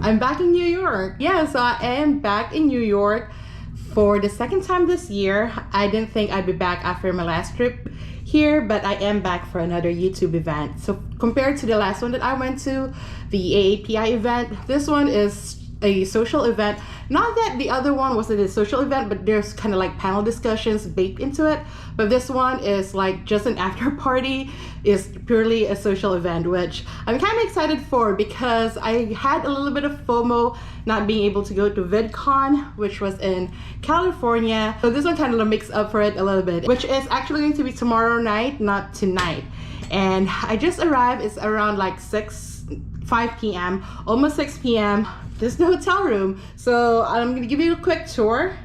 I'm back in New York. Yeah, so I am back in New York for the second time this year. I didn't think I'd be back after my last trip here, but I am back for another YouTube event. So compared to the last one that I went to, the AAPI event, this one is a social event. Not that the other one wasn't a social event, but there's kind of like panel discussions baked into it. But this one is like just an after party. It's purely a social event, which I'm kind of excited for because I had a little bit of FOMO not being able to go to VidCon, which was in California. So this one kind of makes up for it a little bit, which is actually going to be tomorrow night, not tonight. And I just arrived. It's around like 5 p.m, almost 6 p.m. There's no hotel room, so I'm gonna give you a quick tour.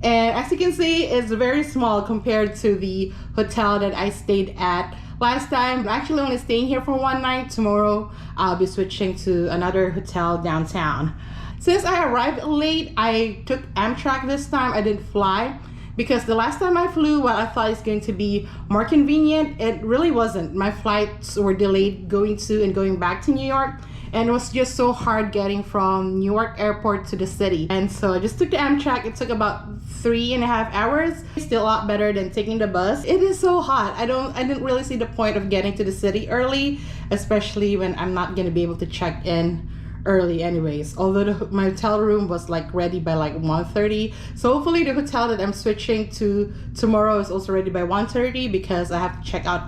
And as you can see, it's very small compared to the hotel that I stayed at last time. I'm actually only staying here for one night. Tomorrow I'll be switching to another hotel downtown. Since I arrived late, I took Amtrak this time. I didn't fly because the last time I flew, well, I thought it's going to be more convenient. It really wasn't. My flights were delayed going to and going back to New York, and it was just so hard getting from New York airport to the city. And so I just took the Amtrak. It took about 3.5 hours. Still a lot better than taking the bus. It is so hot. I didn't really see the point of getting to the city early, especially when I'm not gonna be able to check in early anyways, although my hotel room was like ready by like 1:30. So hopefully the hotel that I'm switching to tomorrow is also ready by 1:30 because I have to check out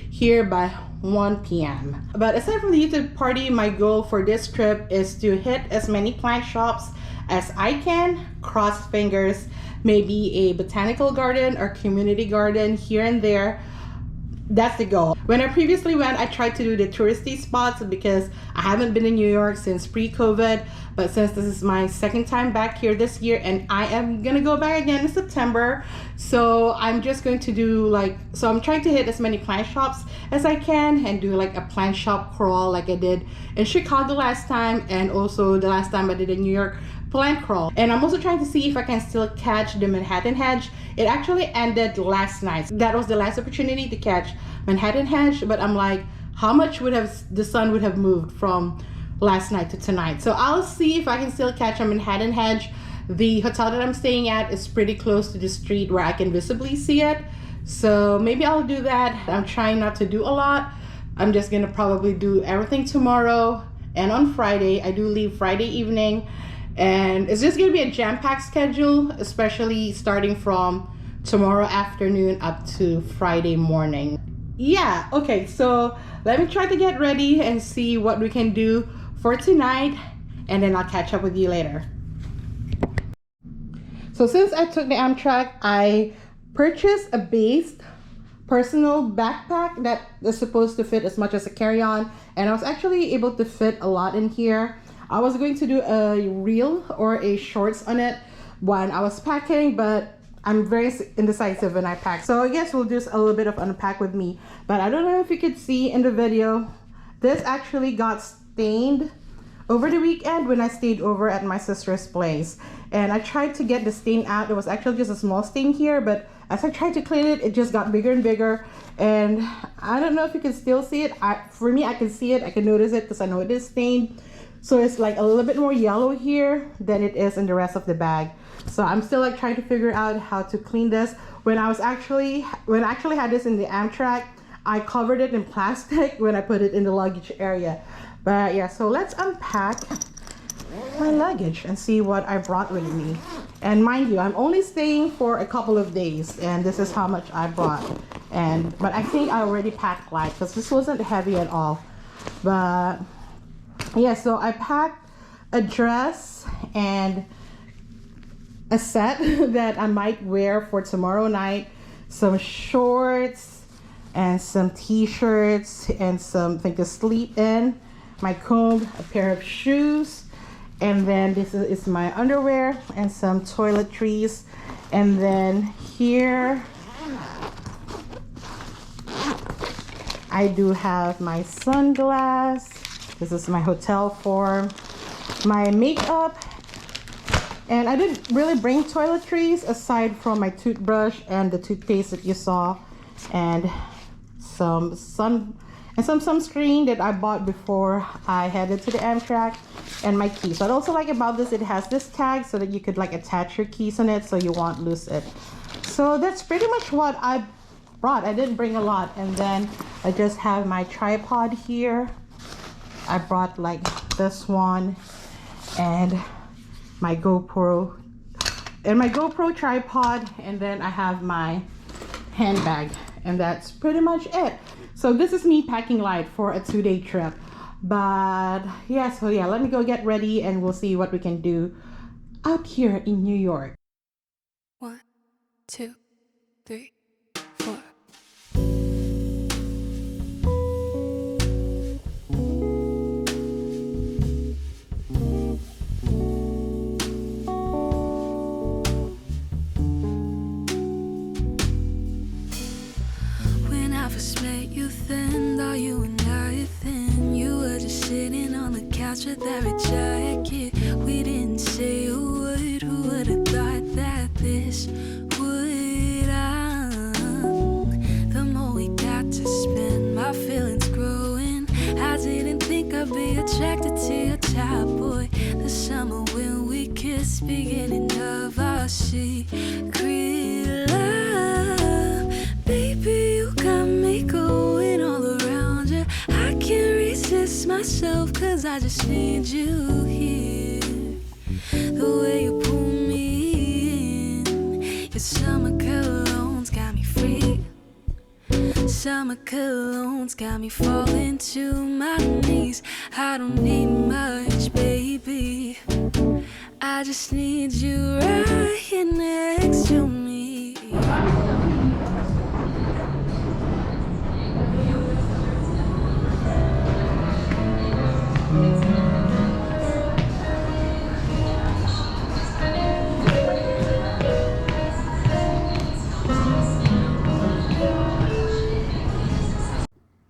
here by 1 p.m. But aside from the YouTube party, my goal for this trip is to hit as many plant shops as I can. Cross fingers, maybe a botanical garden or community garden here and there. That's the goal. When I previously went, I tried to do the touristy spots because I haven't been in New York since pre-COVID. But since this is my second time back here this year, and I am gonna go back again in September, so I'm just going to do I'm trying to hit as many plant shops as I can and do like a plant shop crawl like I did in Chicago last time, and also the last time I did in New York, plant crawl. And I'm also trying to see if I can still catch the Manhattan Henge. It actually ended last night. That was the last opportunity to catch Manhattan Henge, but I'm like, how much would have the sun would have moved from last night to tonight? So I'll see if I can still catch a Manhattan Henge. The hotel that I'm staying at is pretty close to the street where I can visibly see it, so maybe I'll do that. I'm trying not to do a lot. I'm just gonna probably do everything tomorrow and on Friday. I do leave Friday evening, and it's just gonna be a jam-packed schedule, especially starting from tomorrow afternoon up to Friday morning. Yeah, okay, so let me try to get ready and see what we can do for tonight, and then I'll catch up with you later. So since I took the Amtrak, I purchased a base personal backpack that is supposed to fit as much as a carry-on, and I was actually able to fit a lot in here. I was going to do a reel or a shorts on it when I was packing, but I'm very indecisive when I pack. So I guess we'll do a little bit of unpack with me. But I don't know if you could see in the video, this actually got stained over the weekend when I stayed over at my sister's place. And I tried to get the stain out. It was actually just a small stain here, but as I tried to clean it, it just got bigger and bigger. And I don't know if you can still see it. For me, I can see it. I can notice it because I know it is stained. So it's like a little bit more yellow here than it is in the rest of the bag. So I'm still like trying to figure out how to clean this. When I actually had this in the Amtrak, I covered it in plastic when I put it in the luggage area. But yeah, so let's unpack my luggage and see what I brought with me. And mind you, I'm only staying for a couple of days, and this is how much I brought. But I think I already packed light because this wasn't heavy at all. But yeah, so I packed a dress and a set that I might wear for tomorrow night, some shorts and some t-shirts and something to sleep in, my comb, a pair of shoes, and then this is my underwear and some toiletries. And then here I do have my sunglasses. This is my hotel form, my makeup, and I didn't really bring toiletries aside from my toothbrush and the toothpaste that you saw, and some sunscreen that I bought before I headed to the Amtrak. and my keys. So I'd also like about this, it has this tag so that you could like attach your keys on it so you won't lose it. So that's pretty much what I brought. I didn't bring a lot. And then I just have my tripod here. I brought like this one and my GoPro tripod, and then I have my handbag, and that's pretty much it. So this is me packing light for a 2-day trip. But yeah, so yeah, let me go get ready and we'll see what we can do out here in New York. 1, 2, 3, 4. When I first met you then, thought you were nothing. You were just sitting on the couch with that red jacket. We didn't say a word. Who would have thought that this would end? The more we got to spend, my feelings growing. I didn't think I'd be attracted to your type, boy. The summer when we kissed, beginning of our secret love. Baby, you got me going all around you. I can't resist myself, cause I just need you here. The way you pull me in, your summer cologne's got me free. Summer cologne's got me falling to my knees. I don't need much, baby. I just need you right here next to me.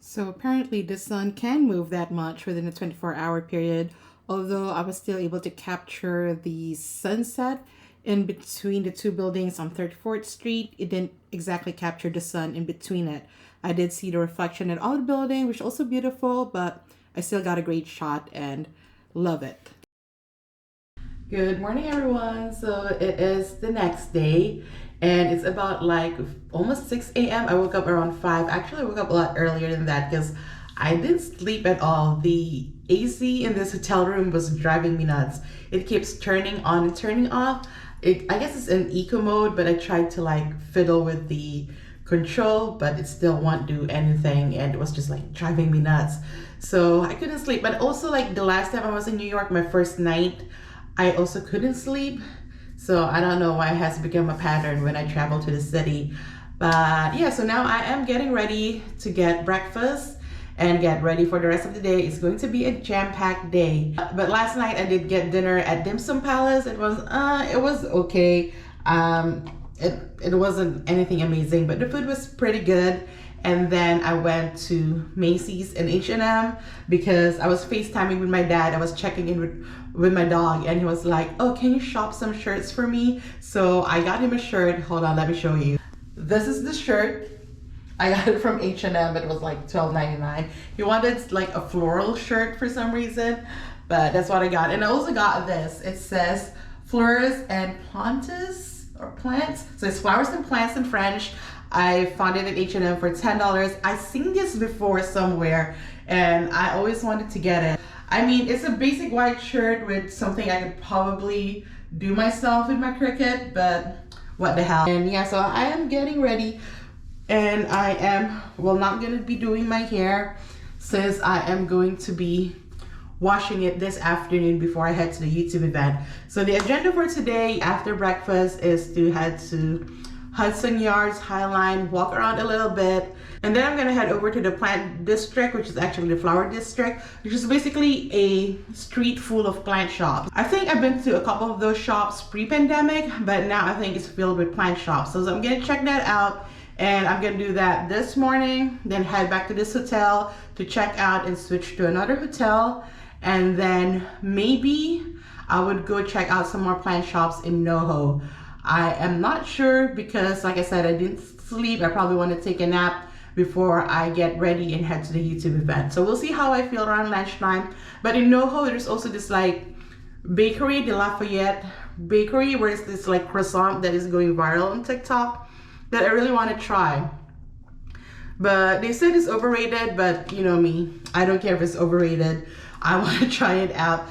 So apparently the sun can move that much within a 24-hour period, although I was still able to capture the sunset in between the two buildings on 34th Street. It didn't exactly capture the sun in between it. I did see the reflection in all the building, which is also beautiful, but I still got a great shot and love it. Good morning, everyone. So it is the next day and it's about like almost 6 a.m. I woke up around 5. Actually, I woke up a lot earlier than that because I didn't sleep at all. The AC in this hotel room was driving me nuts. It keeps turning on and turning off. I guess it's in eco mode, but I tried to like fiddle with the control, but it still won't do anything, and it was just like driving me nuts. So I couldn't sleep. But also, like the last time I was in New York, my first night, I also couldn't sleep. So I don't know why it has become a pattern when I travel to the city. But yeah, so now I am getting ready to get breakfast and get ready for the rest of the day. It's going to be a jam-packed day. But last night I did get dinner at Dim Sum Palace. It was okay. It wasn't anything amazing, but the food was pretty good. And then I went to Macy's and H&M because I was FaceTiming with my dad. I was checking in with my dog, and he was like, oh, can you shop some shirts for me? So I got him a shirt. Hold on, let me show you. This is the shirt. I got it from H&M. It was like $12.99. He wanted like a floral shirt for some reason, but that's what I got. And I also got this. It says fleurs and plantes or plants. So it's flowers and plants in French. I found it at H&M for $10. I've seen this before somewhere and I always wanted to get it. I mean, it's a basic white shirt with something I could probably do myself with my Cricut, but what the hell. And yeah, so I am getting ready, and I am, well, not gonna be doing my hair since I am going to be washing it this afternoon before I head to the YouTube event. So the agenda for today after breakfast is to head to Hudson Yards, Highline, walk around a little bit, and then I'm gonna head over to the plant district, which is actually the flower district, which is basically a street full of plant shops. I think I've been to a couple of those shops pre-pandemic, but now I think it's filled with plant shops. So I'm gonna check that out, and I'm gonna do that this morning, then head back to this hotel to check out and switch to another hotel, and then maybe I would go check out some more plant shops in NoHo. I am not sure because, like I said, I didn't sleep. I probably want to take a nap before I get ready and head to the YouTube event. So we'll see how I feel around lunchtime. But in NoHo, there's also this like bakery, the Lafayette bakery, where it's this like croissant that is going viral on TikTok that I really want to try. But they said it's overrated, but you know me, I don't care if it's overrated. I want to try it out.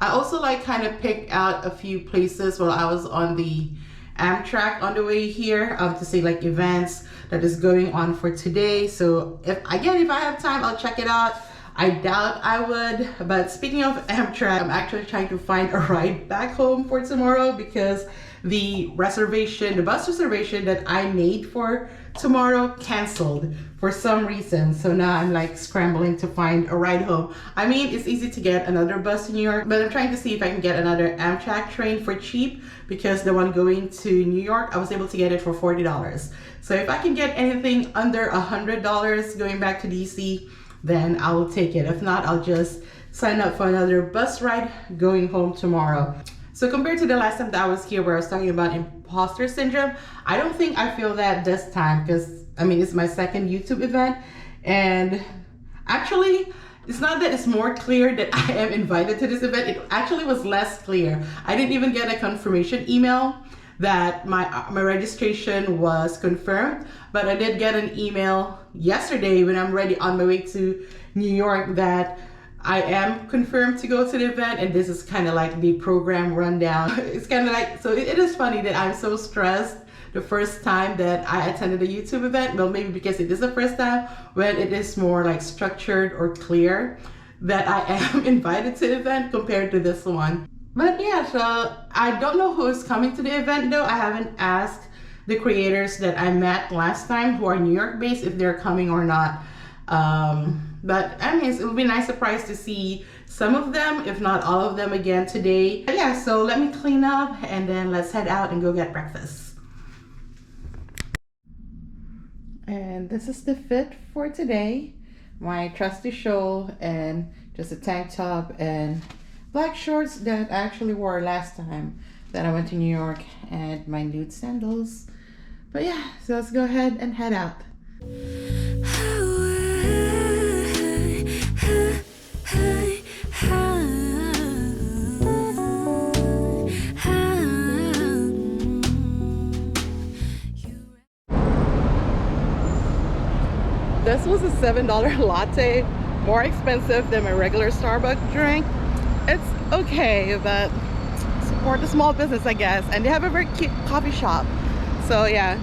I also like kind of picked out a few places while I was on the Amtrak on the way here to see like events that is going on for today. So if I have time, I'll check it out. I doubt I would. But speaking of Amtrak, I'm actually trying to find a ride back home for tomorrow because the bus reservation that I made for tomorrow canceled for some reason. So now I'm like scrambling to find a ride home. I mean, it's easy to get another bus in New York, but I'm trying to see if I can get another Amtrak train for cheap because the one going to New York, I was able to get it for $40. So if I can get anything under $100 going back to DC, then I will take it. If not, I'll just sign up for another bus ride going home tomorrow. So compared to the last time that I was here where I was talking about imposter syndrome, I don't think I feel that this time because I mean, it's my second YouTube event, and actually it's not that it's more clear that I am invited to this event. It actually was less clear. I didn't even get a confirmation email that my registration was confirmed, but I did get an email yesterday when I'm ready on my way to New York that I am confirmed to go to the event, and this is kind of like the program rundown. It's kind of like, so it is funny that I'm so stressed the first time that I attended a YouTube event. Well, maybe because it is the first time when it is more like structured or clear that I am invited to the event compared to this one. But yeah, so I don't know who's coming to the event though. I haven't asked the creators that I met last time who are New York based if they're coming or not. But I mean, it would be a nice surprise to see some of them, if not all of them again today. But yeah, so let me clean up and then let's head out and go get breakfast. And this is the fit for today. My trusty shawl and just a tank top and black shorts that I actually wore last time that I went to New York, and my nude sandals. But yeah, so let's go ahead and head out. This was a $7 latte, more expensive than my regular Starbucks drink. It's okay, but support the small business, I guess. And they have a very cute coffee shop. So yeah.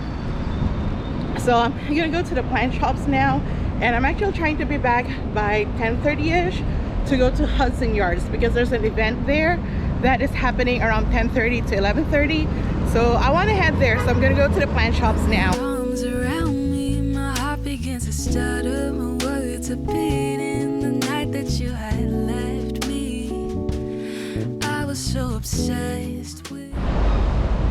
So I'm gonna go to the plant shops now, and I'm actually trying to be back by 10:30ish to go to Hudson Yards because there's an event there that is happening around 10:30 to 11:30. So I want to head there. So I'm gonna go to the plant shops now. Begins to stutter, my words are beating. The night that you had left me, I was so obsessed with.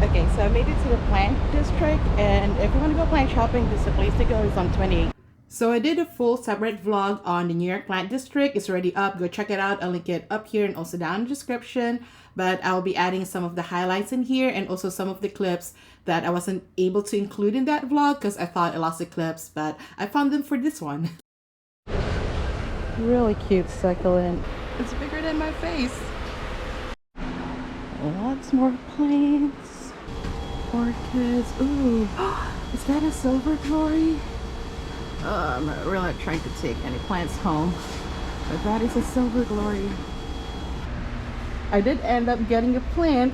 Okay, so I made it to the plant district, and if you want to go plant shopping, this is the place to go. It's on 28. So I did a full separate vlog on the New York plant district. It's already up. Go check it out. I'll link it up here and also down in the description. But I'll be adding some of the highlights in here and also some of the clips that I wasn't able to include in that vlog because I thought I lost the clips, but I found them for this one. Really cute succulent. It's bigger than my face. Lots more plants. Orchids. Ooh, is that a silver glory? I'm not really trying to take any plants home, but that is a silver glory. I did end up getting a plant,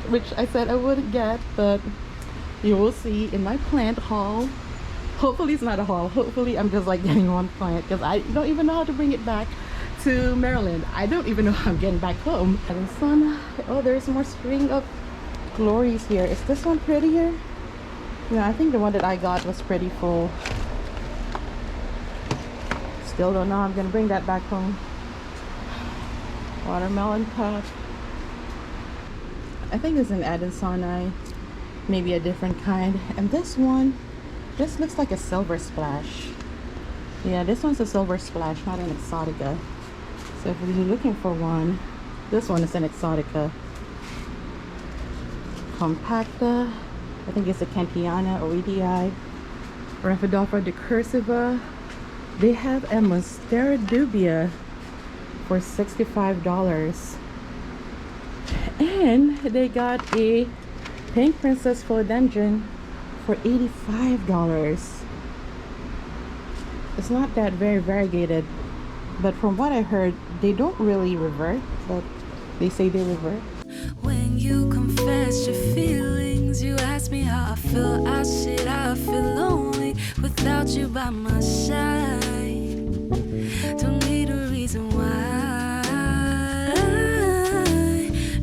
which I said I wouldn't get, but you will see in my plant haul. Hopefully it's not a haul. Hopefully I'm just like getting one plant because I don't even know how to bring it back to Maryland. I don't even know how I'm getting back home. And some, oh, there's more string of glories here. Is this one prettier? Yeah, I think the one that I got was pretty full. Still don't know how I'm gonna bring that back home. Watermelon pot. I think it's an Adansonii, maybe a different kind. And this one, this looks like a silver splash. Yeah, this one's a silver splash, not an exotica. So if you're looking for one, this one is an exotica. Compacta, I think it's a Kentiana or EDI. Raffadolfo de Cursiva. They have a Monstera Dubia for $65. And they got a Pink Princess Philodendron for $85. It's not that very variegated, but from what I heard, they don't really revert, but they say they revert. When you confess your feelings, you ask me how I feel. I said I feel lonely without you by my side. Don't need a reason why.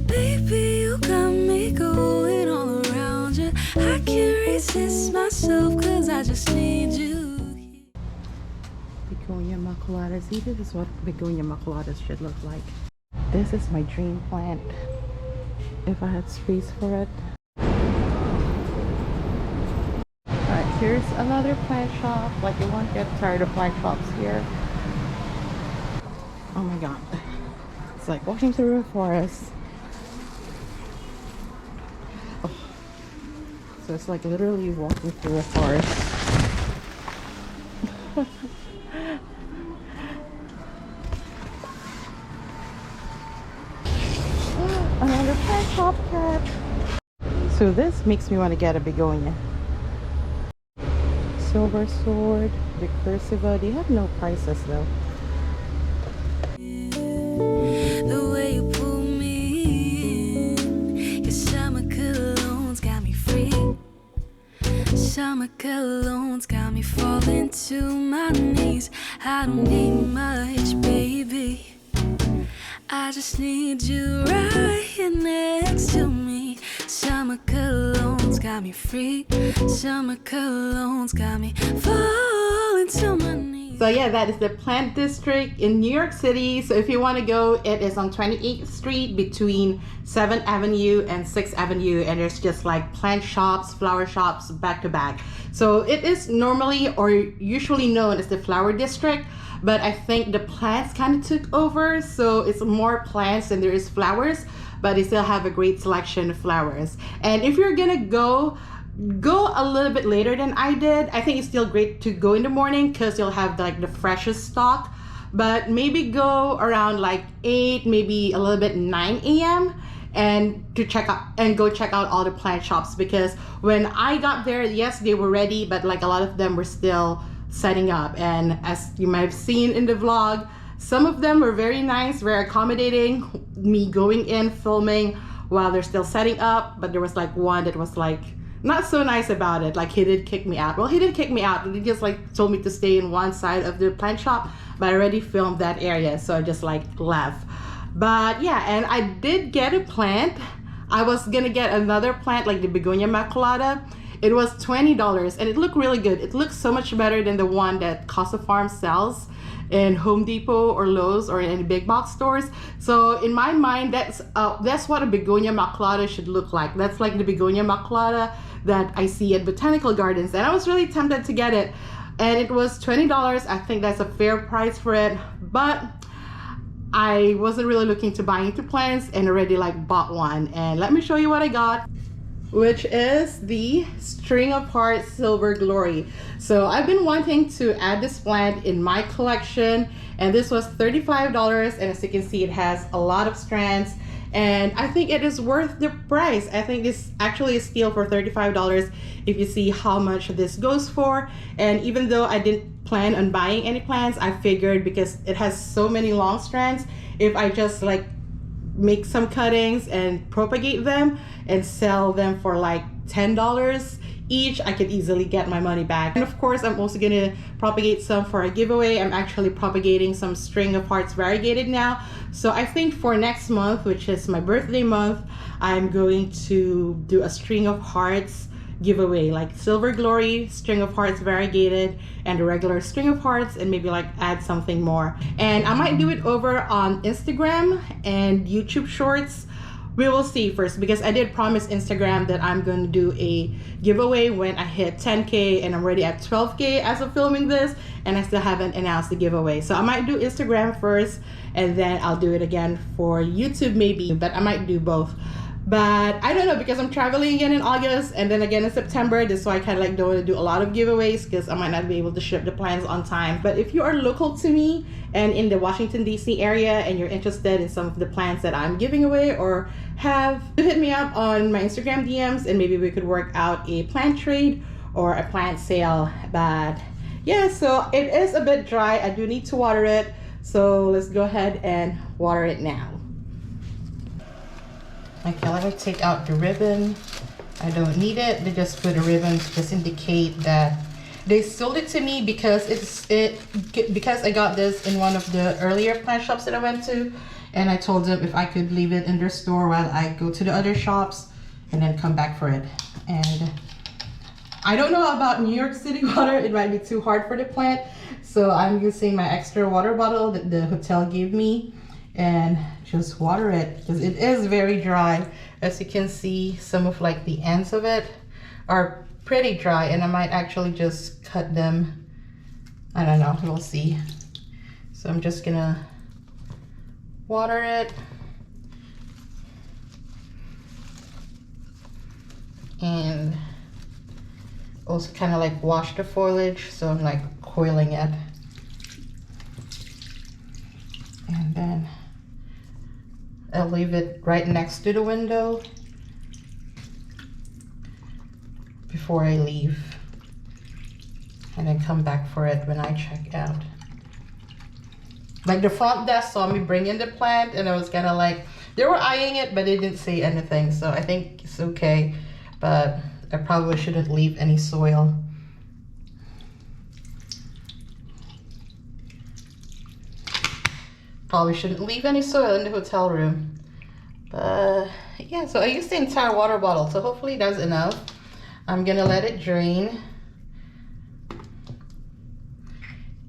Baby, you got me going all around you. I can't resist myself, cause I just need you. Begonia Immaculata. See, this is what Begonia Immaculatas should look like. This is my dream plant if I had space for it. Alright, here's another plant shop. Like, you won't get tired of plant shops here. Oh my god. It's like walking through a forest. Oh. So it's like literally walking through a forest. Another plant shop cat. So this makes me want to get a begonia. Silver Sword, the Cursiva. They have no prices though. The way you pull me in, your summer colognes got me free. Summer colognes got me falling to my knees. I don't need much, baby. I just need you right here next to me. Summer colognes got me free. Summer colognes got me falling to my knees. So yeah, that is the plant district in New York City. So if you want to go, it is on 28th Street between 7th Avenue and 6th Avenue. And there's just like plant shops, flower shops back to back. So it is normally or usually known as the flower district. But I think the plants kind of took over, so it's more plants than there is flowers, but they still have a great selection of flowers. And if you're gonna go a little bit later than I did. I think it's still great to go in the morning because you'll have like the freshest stock, but maybe go around like 8, maybe a little bit 9 a.m. and check out all the plant shops, because when I got there, yes, they were ready, but like a lot of them were still setting up. And as you might have seen in the vlog, some of them were very nice, very accommodating, me going in filming while they're still setting up. But there was like one that was like not so nice about it. Like he did kick me out. Well, he didn't kick me out, he just like told me to stay in one side of the plant shop, but I already filmed that area, so I just like left. But yeah, and I did get a plant. I was gonna get another plant like the Begonia Immaculata. It was $20 and it looked really good. It looks so much better than the one that Casa Farm sells in Home Depot or Lowe's or in any big box stores. So in my mind, that's what a Begonia Immaculata should look like. That's like the Begonia Immaculata that I see at botanical gardens, and I was really tempted to get it, and it was $20. I think that's a fair price for it, but I wasn't really looking to buy into plants and already like bought one. And let me show you what I got, which is the String of Hearts Silver Glory. So I've been wanting to add this plant in my collection, and this was $35, and as you can see, it has a lot of strands, and I think it is worth the price. I think this actually is a steal for $35 if you see how much this goes for. And even though I didn't plan on buying any plants, I figured because it has so many long strands, if I just like make some cuttings and propagate them and sell them for like $10 each, I could easily get my money back. And of course, I'm also gonna propagate some for a giveaway. I'm actually propagating some String of Hearts variegated now. So I think for next month, which is my birthday month, I'm going to do a String of Hearts giveaway, like Silver Glory, String of Hearts variegated, and a regular String of Hearts, and maybe like add something more. And I might do it over on Instagram and YouTube Shorts. We will see first, because I did promise Instagram that I'm going to do a giveaway when I hit 10K, and I'm already at 12K as of filming this, and I still haven't announced the giveaway. So I might do Instagram first, and then I'll do it again for YouTube maybe, but I might do both. But I don't know, because I'm traveling again in August and then again in September. This is why I kind of like don't want to do a lot of giveaways, because I might not be able to ship the plants on time. But if you are local to me and in the Washington DC area and you're interested in some of the plants that I'm giving away or have, hit me up on my Instagram DMs and maybe we could work out a plant trade or a plant sale. But yeah, so it is a bit dry. I do need to water it. So let's go ahead and water it now. Okay, let me take out the ribbon. I don't need it. They just put a ribbon to just indicate that they sold it to me because because I got this in one of the earlier plant shops that I went to, and I told them if I could leave it in their store while I go to the other shops and then come back for it. And I don't know about New York City water. It might be too hard for the plant, so I'm using my extra water bottle that the hotel gave me and just water it, because it is very dry. As you can see, some of like the ends of it are pretty dry, and I might actually just cut them. I don't know, we'll see. So I'm just gonna water it and also kind of like wash the foliage. So I'm like coiling it, and then I'll leave it right next to the window before I leave, and then come back for it when I check out. Like the front desk saw me bring in the plant, and I was kind of like, they were eyeing it, but they didn't say anything, so I think it's okay. But I probably shouldn't leave any soil. Probably shouldn't leave any soil in the hotel room. But yeah, so I used the entire water bottle, so hopefully that's enough. I'm gonna let it drain,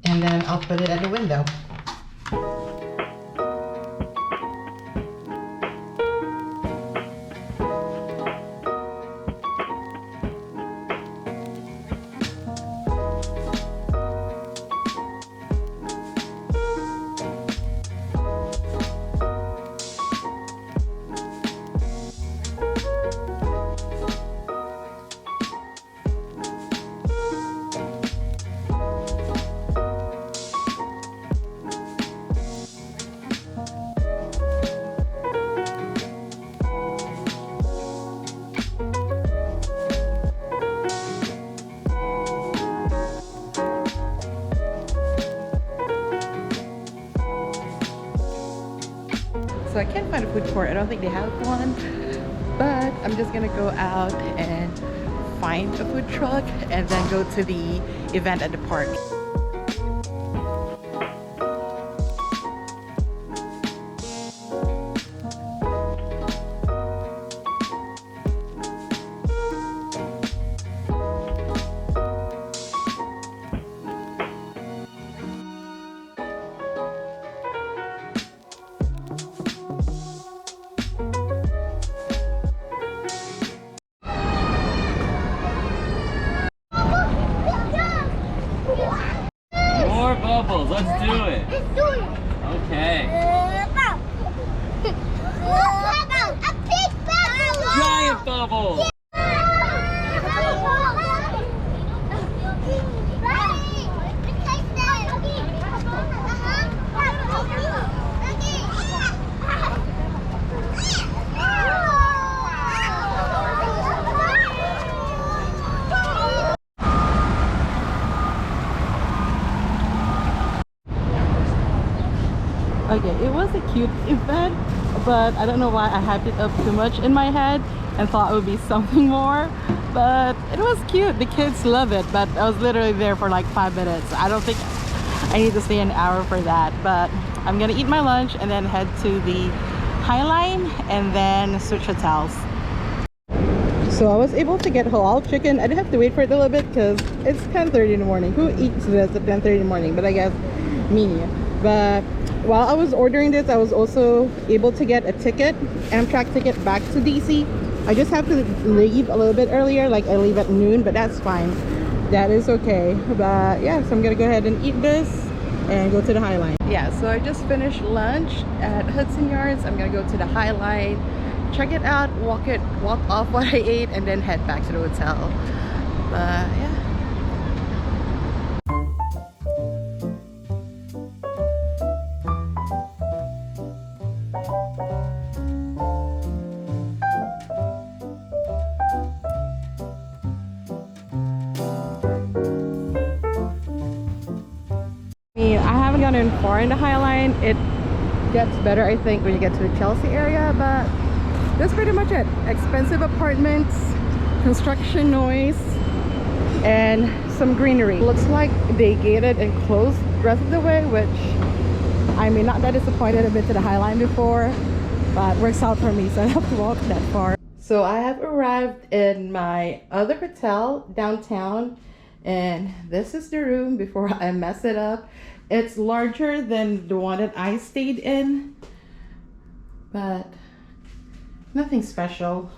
and then I'll put it at the window. So I can't find a food court. I don't think they have one, but I'm just gonna go out and find a food truck and then go to the event at the park. Bubbles, let's do it. Let's do it. Okay. A big bubble. Giant bubble. Okay, it was a cute event, but I don't know why I hyped it up too much in my head and thought it would be something more. But it was cute. The kids love it, but I was literally there for like 5 minutes. I don't think I need to stay an hour for that, but I'm gonna eat my lunch and then head to the High Line and then switch hotels. So I was able to get halal chicken. I didn't have to wait for it a little bit because it's 10:30 in the morning. Who eats this at 10:30 in the morning? But I guess me. But while I was ordering this, I was also able to get a ticket, Amtrak ticket back to DC. I just have to leave a little bit earlier, like I leave at noon, but that's fine. That is okay. But yeah, so I'm gonna go ahead and eat this and go to the High Line. Yeah, so I just finished lunch at Hudson Yards. I'm gonna go to the High Line, check it out, walk off what I ate, and then head back to the hotel. But yeah. I haven't gotten far in the High Line. It gets better, I think, when you get to the Chelsea area, but that's pretty much it. Expensive apartments, construction noise, and some greenery. Looks like they gated and closed the rest of the way, which I mean, not that disappointed. I've been to the High Line before, but works out for me, so I don't have to walk that far. So I have arrived in my other hotel downtown, and this is the room before I mess it up. It's larger than the one that I stayed in, but nothing special.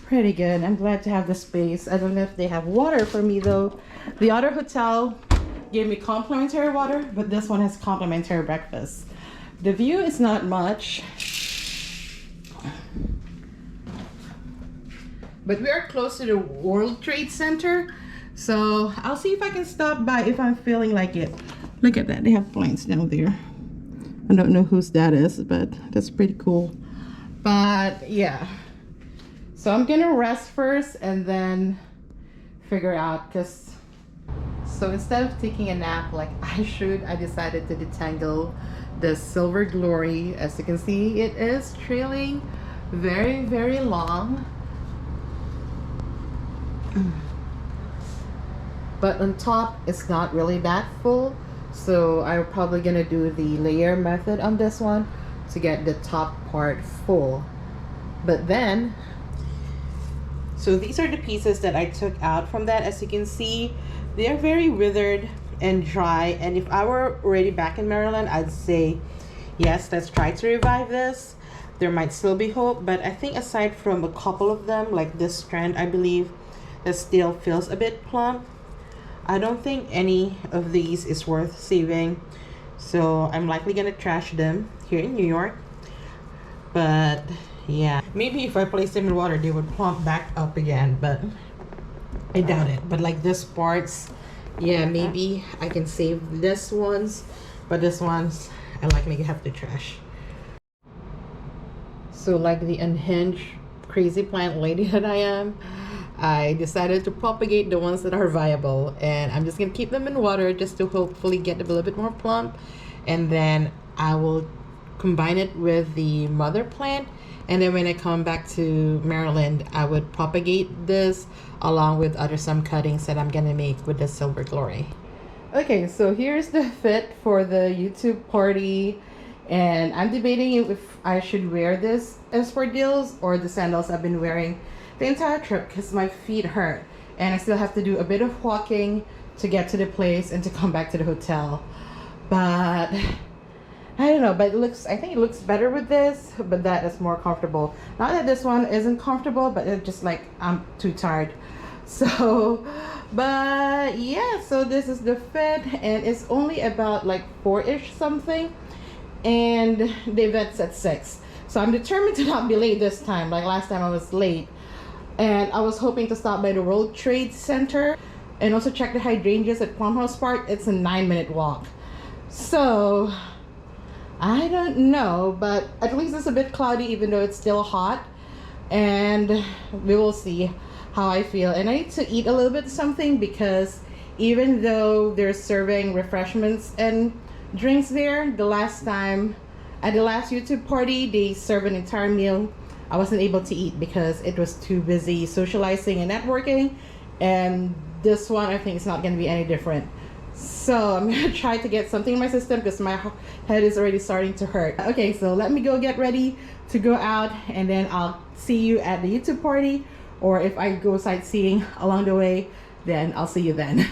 Pretty good. I'm glad to have the space. I don't know if they have water for me though. The other hotel gave me complimentary water, but this one has complimentary breakfast. The view is not much, but we are close to the World Trade Center, so I'll see if I can stop by if I'm feeling like it. Look at that, they have plants down there. I don't know whose that is, but that's pretty cool. But yeah, so I'm gonna rest first and then figure out, so instead of taking a nap like I should, I decided to detangle the silver glory. As you can see, it is trailing very, very long. But on top, it's not really that full. So I'm probably gonna do the layer method on this one to get the top part full. But then, so these are the pieces that I took out from that. As you can see, they are very withered and dry. And if I were already back in Maryland, I'd say, yes, let's try to revive this. There might still be hope, but I think aside from a couple of them, like this strand, I believe, that still feels a bit plump, I don't think any of these is worth saving. So I'm likely gonna trash them here in New York. But yeah, maybe if I place them in water, they would plump back up again, but I doubt it. But like this parts, yeah, maybe I can save this ones, but this ones I likely have to trash. So like the unhinged crazy plant lady that I am, I decided to propagate the ones that are viable, and I'm just gonna keep them in water just to hopefully get them a little bit more plump, and then I will combine it with the mother plant, and then when I come back to Maryland, I would propagate this along with some cuttings that I'm gonna make with the silver glory. Okay, so here's the fit for the YouTube party, and I'm debating if I should wear this espadrilles or the sandals I've been wearing the entire trip because my feet hurt and I still have to do a bit of walking to get to the place and to come back to the hotel. But I don't know, but I think it looks better with this, but that is more comfortable. Not that this one isn't comfortable, but it's just like I'm too tired. So, but yeah, so this is the fit, and it's only about like 4-ish something, and the event's at 6. So I'm determined to not be late this time. Like last time I was late, and I was hoping to stop by the World Trade Center and also check the hydrangeas at Pumphouse Park. It's a 9-minute walk. So I don't know, but at least it's a bit cloudy even though it's still hot, and we will see how I feel. And I need to eat a little bit something because even though they're serving refreshments and drinks there, the last time at the last YouTube party they served an entire meal. I wasn't able to eat because it was too busy socializing and networking, and this one I think it's not going to be any different. So I'm going to try to get something in my system because my head is already starting to hurt. Okay, so let me go get ready to go out, and then I'll see you at the YouTube party, or if I go sightseeing along the way, then I'll see you then.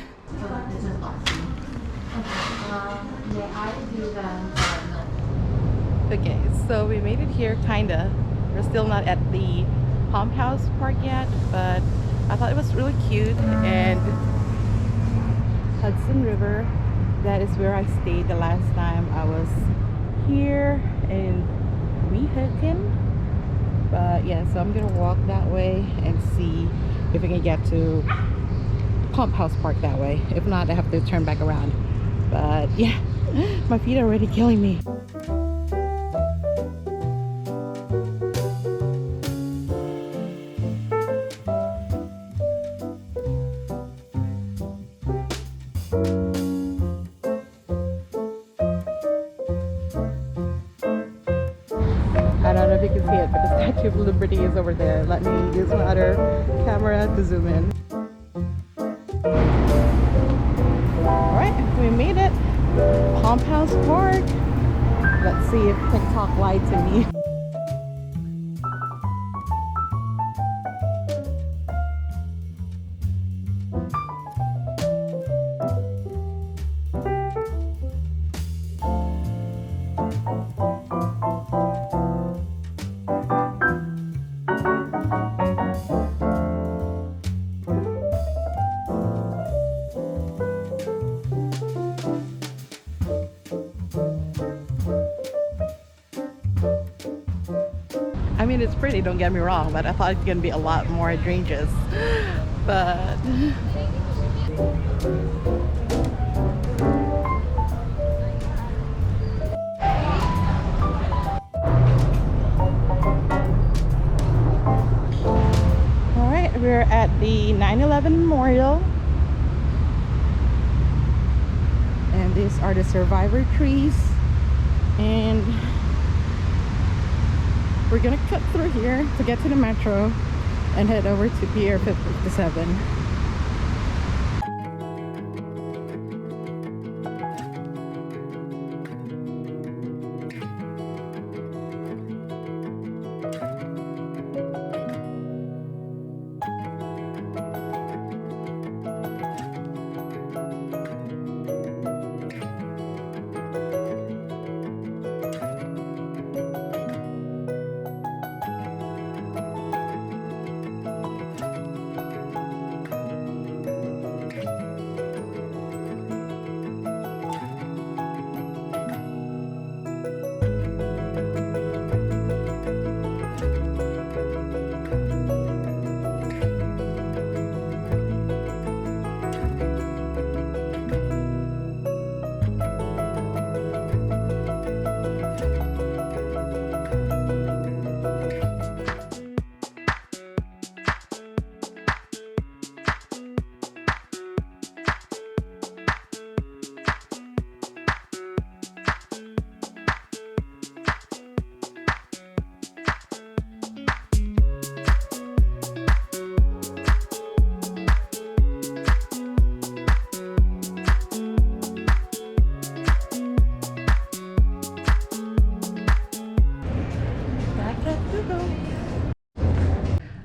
Okay, so we made it here, kinda. We're still not at the Pumphouse Park yet, but I thought it was really cute. And Hudson River, that is where I stayed the last time I was here in Weehawken. But yeah, so I'm gonna walk that way and see if I can get to Pumphouse Park that way. If not, I have to turn back around. But yeah, my feet are already killing me. I don't know if you can see it, but the Statue of Liberty is over there. Let me use my other camera to zoom in. Alright, we made it. Pumphouse Park. Let's see if TikTok lied to me. I mean, it's pretty, don't get me wrong, but I thought it's gonna be a lot more hydrangeas. But alright, we're at the 9/11 Memorial. And these are the survivor trees. And we're gonna cut through here to get to the metro and head over to Pier 57.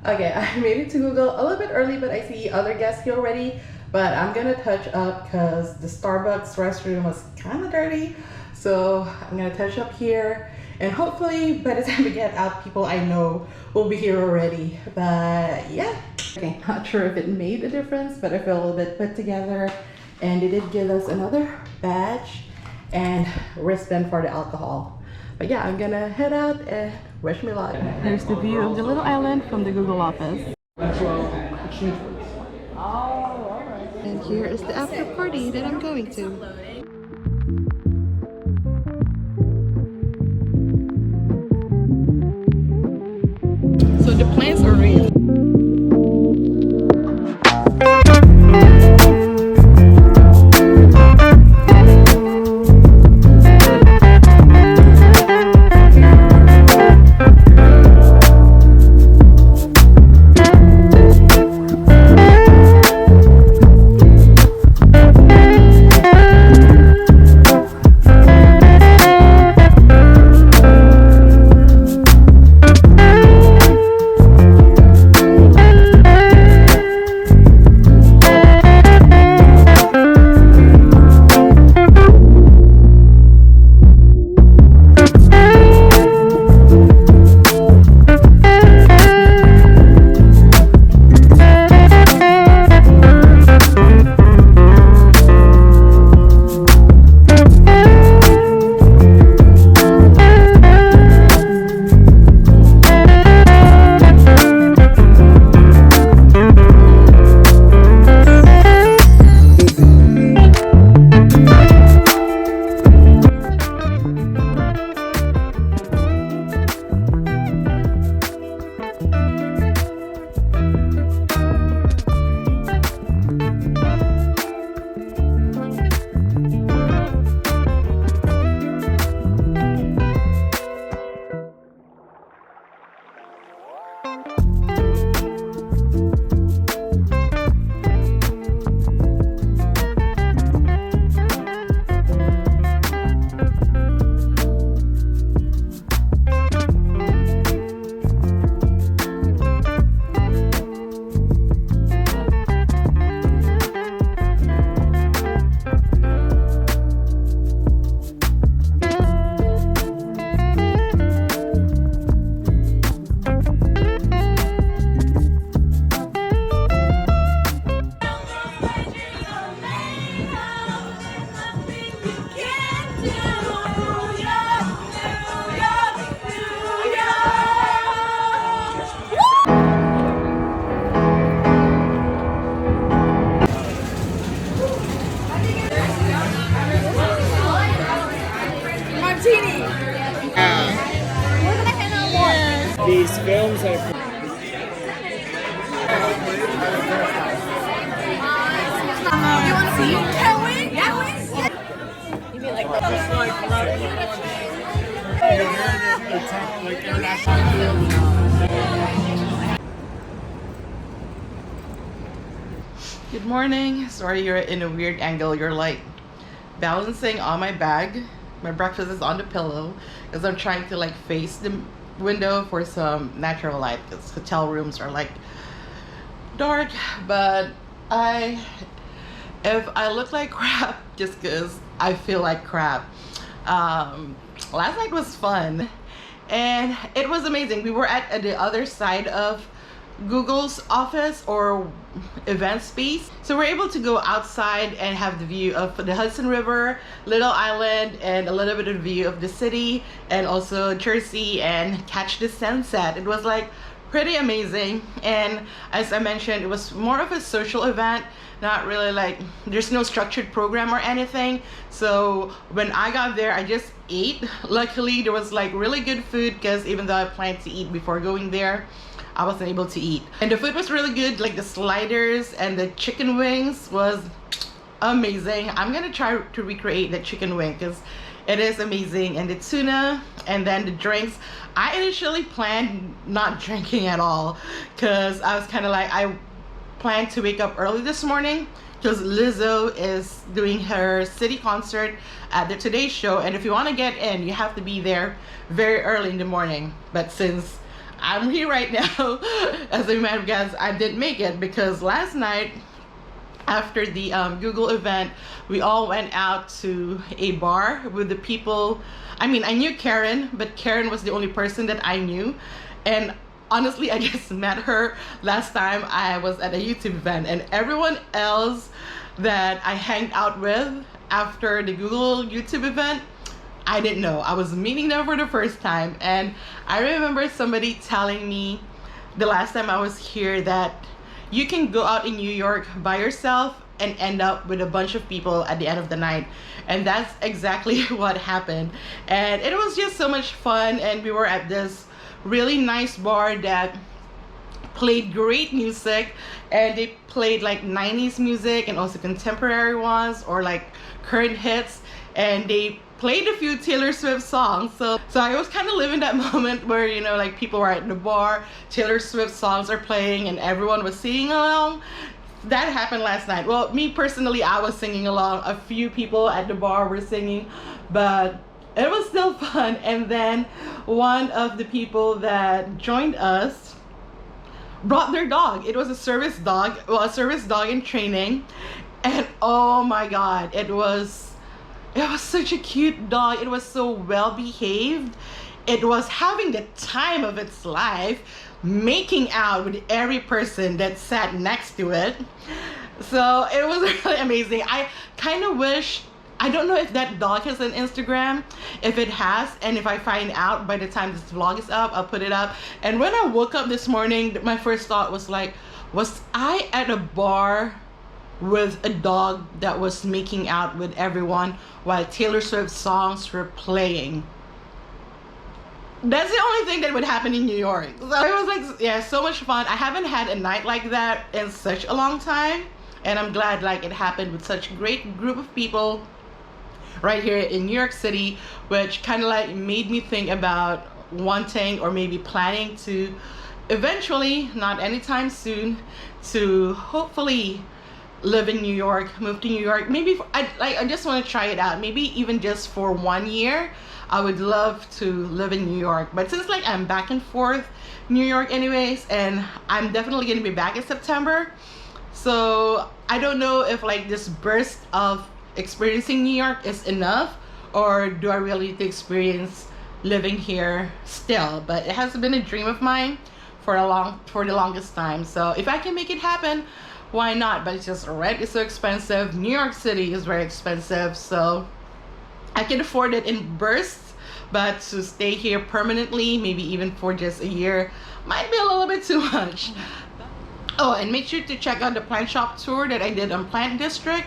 Okay, I made it to Google a little bit early, but I see other guests here already. But I'm gonna touch up because the Starbucks restroom was kind of dirty. So I'm gonna touch up here, and hopefully by the time we get out, people I know will be here already. But yeah, okay, not sure if it made a difference, but I feel a little bit put together. And they did give us another badge and wristband for the alcohol. But yeah, I'm gonna head out and wish me luck. Here's the view of the little island from the Google office. And here is the after party that I'm going to. So the plants are real. Good morning. Sorry you're in a weird angle. You're like balancing on my bag. My breakfast is on the pillow because I'm trying to like face the window for some natural light because hotel rooms are like dark. But if I look like crap just because I feel like crap. Last night was fun and it was amazing. We were at the other side of Google's office or event space, so we're able to go outside and have the view of the Hudson River, Little Island, and a little bit of view of the city and also Jersey and catch the sunset. It was like pretty amazing, and as I mentioned, it was more of a social event, not really like there's no structured program or anything. So when I got there, I just ate. Luckily there was like really good food because even though I planned to eat before going there, I wasn't able to eat. And the food was really good, like the sliders and the chicken wings was amazing. I'm gonna try to recreate the chicken wing because it is amazing. And the tuna and then the drinks. I initially planned not drinking at all because I was kind of like, I planned to wake up early this morning because Lizzo is doing her city concert at the Today Show. And if you want to get in, you have to be there very early in the morning. But since I'm here right now, as a matter of guess, I didn't make it because last night after the Google event, we all went out to a bar with the people. I mean, I knew Karen, but Karen was the only person that I knew. And honestly, I just met her last time I was at a YouTube event, and everyone else that I hanged out with after the Google YouTube event, I didn't know. I was meeting them for the first time. And I remember somebody telling me the last time I was here that you can go out in New York by yourself and end up with a bunch of people at the end of the night. And that's exactly what happened. And it was just so much fun. And we were at this really nice bar that played great music, and they played like 90s music and also contemporary ones or like current hits, and they played a few Taylor Swift songs. So I was kind of living that moment where, you know, like people were at the bar, Taylor Swift songs are playing and everyone was singing along. That happened last night. Well, me personally, I was singing along. A few people at the bar were singing, but it was still fun. And then one of the people that joined us brought their dog. It was a service dog, well, a service dog in training. And oh my God, it was such a cute dog. It was so well behaved. It was having the time of its life, making out with every person that sat next to it. So it was really amazing. I kind of wish, I don't know if that dog has an Instagram. If it has, and if I find out by the time this vlog is up, I'll put it up. And when I woke up this morning, my first thought was like, was I at a bar with a dog that was making out with everyone while Taylor Swift songs were playing? That's the only thing that would happen in New York. So it was like, yeah, so much fun. I haven't had a night like that in such a long time, and I'm glad like it happened with such a great group of people right here in New York City, which kind of like made me think about wanting or maybe planning to eventually, not anytime soon, to hopefully live in New York, move to New York. Maybe I just want to try it out. Maybe even just for 1 year. I would love to live in New York. But since like I'm back and forth New York anyways, and I'm definitely going to be back in September, so I don't know if like this burst of experiencing New York is enough, or do I really need to experience living here still. But it has been a dream of mine for the longest time. So if I can make it happen, why not? But it's just rent is so expensive. New York City is very expensive, so I can afford it in bursts, but to stay here permanently, maybe even for just a year, might be a little bit too much. Oh, and make sure to check out the plant shop tour that I did on Plant District,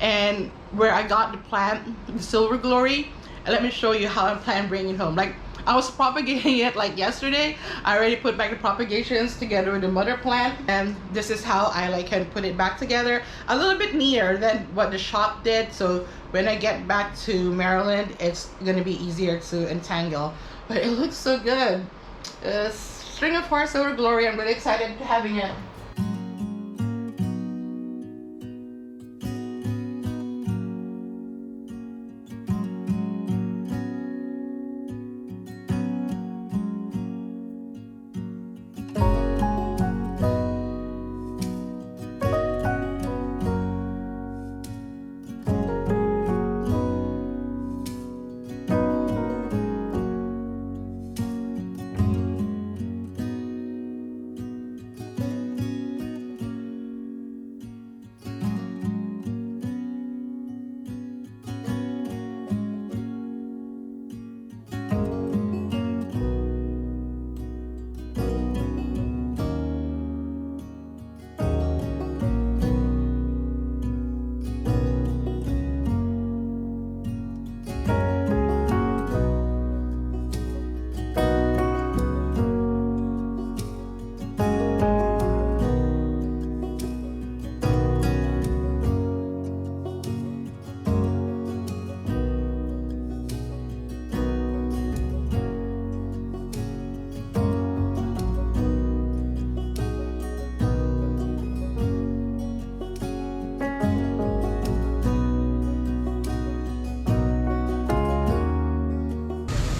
and where I got the plant, the Silver Glory. And let me show you how I plan bringing it home. Like, I was propagating it like yesterday. I already put back the propagations together with the mother plant, and this is how I like can put it back together. A little bit neater than what the shop did, so when I get back to Maryland, it's gonna be easier to entangle. But it looks so good. String of Hearts over Glory. I'm really excited having it.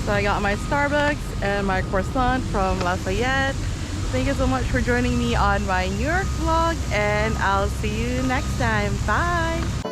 So I got my Starbucks and my croissant from Lafayette. Thank you so much for joining me on my New York vlog, and I'll see you next time. Bye!